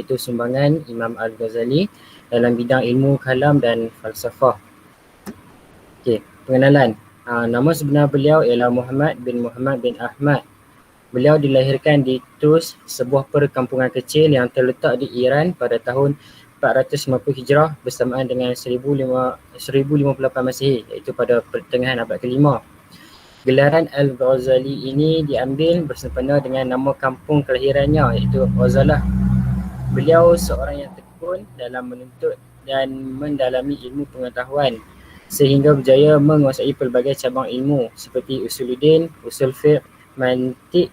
iaitu sumbangan Imam Al-Ghazali dalam bidang ilmu kalam dan falsafah. Okey, pengenalan. Nama sebenar beliau ialah Muhammad bin Ahmad. Beliau dilahirkan di Tus, sebuah perkampungan kecil yang terletak di Iran pada tahun 450 Hijrah bersamaan dengan 1058 Masihi, iaitu pada pertengahan abad ke-5. Gelaran Al-Ghazali ini diambil bersempena dengan nama kampung kelahirannya, iaitu Ghazalah. Beliau seorang yang tekun dalam menuntut dan mendalami ilmu pengetahuan sehingga berjaya menguasai pelbagai cabang ilmu seperti usuluddin, usul fiqh, mantiq,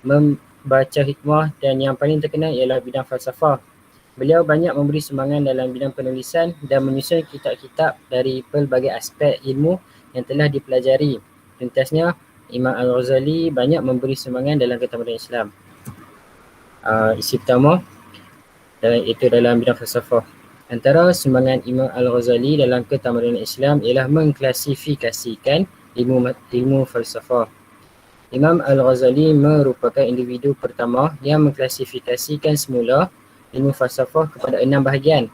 membaca hikmah dan yang paling terkenal ialah bidang falsafah. Beliau banyak memberi sumbangan dalam bidang penulisan dan menyusun kitab-kitab dari pelbagai aspek ilmu yang telah dipelajari. Tuntasnya, Imam Al-Ghazali banyak memberi sumbangan dalam ketamadunan Islam. Isi pertama itu dalam bidang falsafah. Antara sumbangan Imam Al-Ghazali dalam ketamadunan Islam ialah mengklasifikasikan ilmu falsafah. Imam Al-Ghazali merupakan individu pertama yang mengklasifikasikan semula ilmu falsafah kepada 6 bahagian,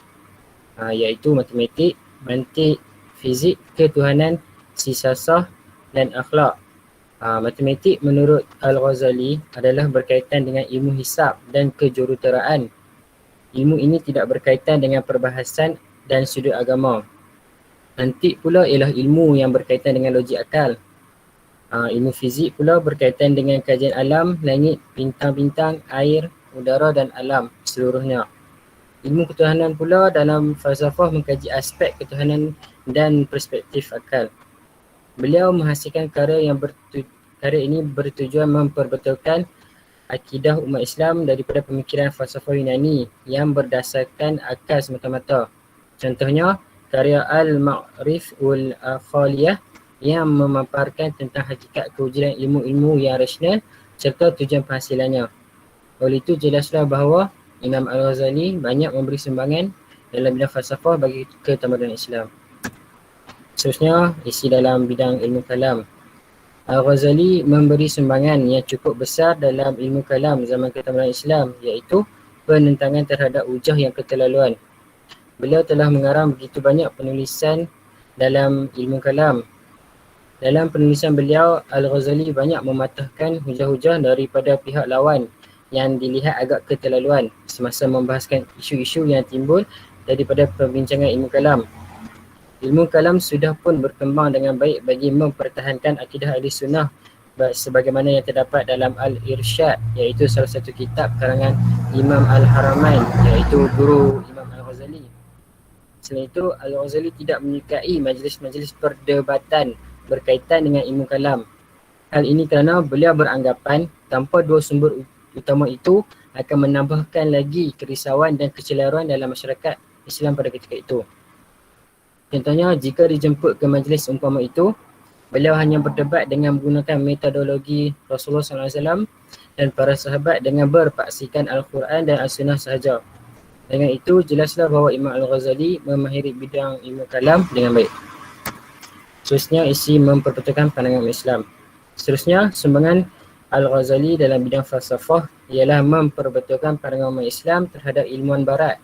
iaitu matematik, mantik, fizik, ketuhanan, siasah dan akhlak. Matematik menurut Al-Ghazali adalah berkaitan dengan ilmu hisab dan kejuruteraan. Ilmu ini tidak berkaitan dengan perbahasan dan sudut agama. Mantik pula ialah ilmu yang berkaitan dengan logik akal. Ilmu fizik pula berkaitan dengan kajian alam, langit, bintang-bintang, air, udara dan alam seluruhnya. Ilmu ketuhanan pula dalam falsafah mengkaji aspek ketuhanan dan perspektif akal. Beliau menghasilkan karya ini bertujuan memperbetulkan akidah umat Islam daripada pemikiran falsafah Yunani yang berdasarkan akal semata-mata. Contohnya, karya Al-Ma'rif Wal-Khaliyah yang memaparkan tentang hakikat kewujudan ilmu-ilmu yang rasional serta tujuan penghasilannya. Oleh itu, jelaslah bahawa Imam Al-Ghazali banyak memberi sumbangan dalam bidang falsafah bagi ketamadunan Islam. Seterusnya, isi dalam bidang ilmu kalam. Al-Ghazali memberi sumbangan yang cukup besar dalam ilmu kalam zaman ketamadunan Islam, iaitu penentangan terhadap hujah yang keterlaluan. Beliau telah mengarang begitu banyak penulisan dalam ilmu kalam. Dalam penulisan beliau, Al-Ghazali banyak mematahkan hujah-hujah daripada pihak lawan yang dilihat agak keterlaluan semasa membahaskan isu-isu yang timbul daripada perbincangan ilmu kalam. Ilmu kalam sudah pun berkembang dengan baik bagi mempertahankan akidah ahli sunnah sebagaimana yang terdapat dalam Al-Irsyad, iaitu salah satu kitab karangan Imam Al-Haramain, iaitu guru Imam Al-Ghazali. Selain itu, Al-Ghazali tidak menyukai majlis-majlis perdebatan berkaitan dengan ilmu kalam. Hal ini kerana beliau beranggapan tanpa dua sumber utama itu akan menambahkan lagi kerisauan dan kecelaruan dalam masyarakat Islam pada ketika itu. Contohnya, jika dijemput ke majlis umpama itu, beliau hanya berdebat dengan menggunakan metodologi Rasulullah SAW dan para sahabat dengan berpaksikan Al-Quran dan As-Sunnah sahaja. Dengan itu, jelaslah bahawa Imam Al-Ghazali memahiri bidang ilmu kalam dengan baik. Seterusnya, isi memperbetulkan pandangan Islam. Seterusnya, sumbangan Al-Ghazali dalam bidang falsafah ialah memperbetulkan pandangan Islam terhadap ilmuwan barat.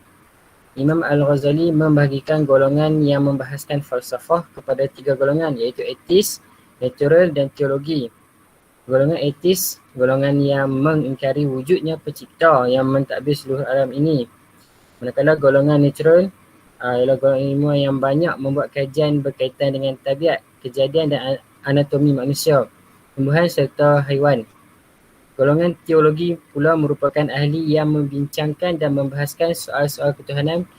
Imam Al-Ghazali membahagikan golongan yang membahaskan falsafah kepada 3 golongan, iaitu etis, natural dan teologi. Golongan etis, golongan yang mengingkari wujudnya pencipta yang mentadbir seluruh alam ini. Manakala golongan natural ialah golongan ilmuwan yang banyak membuat kajian berkaitan dengan tabiat, kejadian dan anatomi manusia, tumbuhan serta haiwan. Golongan teologi pula merupakan ahli yang membincangkan dan membahaskan soal-soal ketuhanan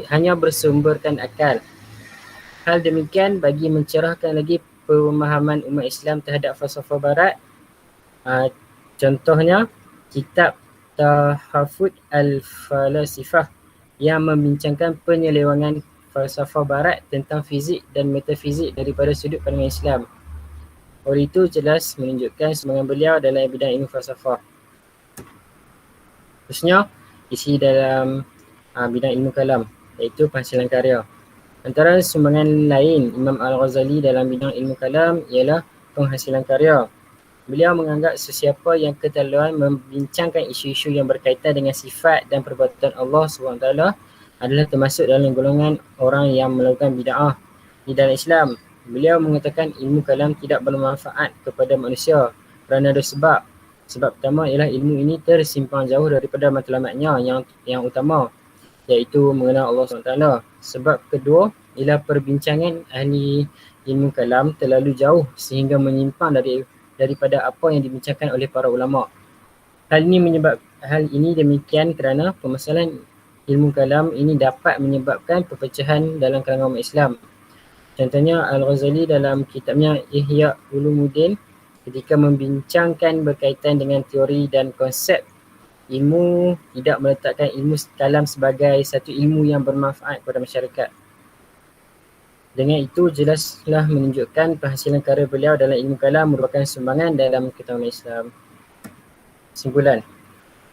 hanya bersumberkan akal. Hal demikian bagi mencerahkan lagi pemahaman umat Islam terhadap falsafah barat. Contohnya, kitab Tahafut Al-Falasifah yang membincangkan penyelewangan falsafah barat tentang fizik dan metafizik daripada sudut pandangan Islam. Oleh itu, jelas menunjukkan sumbangan beliau dalam bidang ilmu falsafah. Terusnya, isi dalam bidang ilmu kalam, iaitu penghasilan karya. Antara sumbangan lain Imam Al-Ghazali dalam bidang ilmu kalam ialah penghasilan karya. Beliau menganggap sesiapa yang keterlaluan membincangkan isu-isu yang berkaitan dengan sifat dan perbuatan Allah SWT adalah termasuk dalam golongan orang yang melakukan bid'ah di dalam Islam. Beliau mengatakan ilmu kalam tidak bermanfaat kepada manusia kerana ada sebab. Sebab pertama ialah ilmu ini tersimpang jauh daripada matlamatnya yang utama, iaitu mengenal Allah SWT. Sebab kedua ialah perbincangan ahli ilmu kalam terlalu jauh sehingga menyimpang daripada apa yang dibincangkan oleh para ulama. Hal ini demikian kerana permasalahan ilmu kalam ini dapat menyebabkan perpecahan dalam kalangan umat Islam. Contohnya Al-Ghazali dalam kitabnya Ihya Ulumuddin ketika membincangkan berkaitan dengan teori dan konsep ilmu, tidak meletakkan ilmu kalam sebagai satu ilmu yang bermanfaat kepada masyarakat. Dengan itu jelaslah menunjukkan penghasilan karya beliau dalam ilmu kalam merupakan sumbangan dalam ketahuan Islam.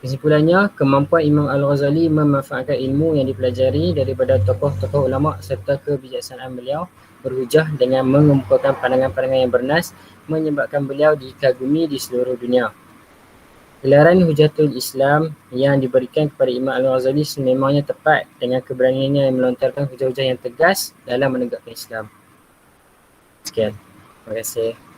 Kesimpulannya, kemampuan Imam Al-Ghazali memanfaatkan ilmu yang dipelajari daripada tokoh-tokoh ulama serta kebijaksanaan beliau berhujah dengan mengemukakan pandangan-pandangan yang bernas menyebabkan beliau dikagumi di seluruh dunia. Gelaran Hujatul Islam yang diberikan kepada Imam Al-Ghazali sememangnya tepat dengan keberaniannya yang melontarkan hujah-hujah yang tegas dalam menegakkan Islam. Sekian. Terima kasih.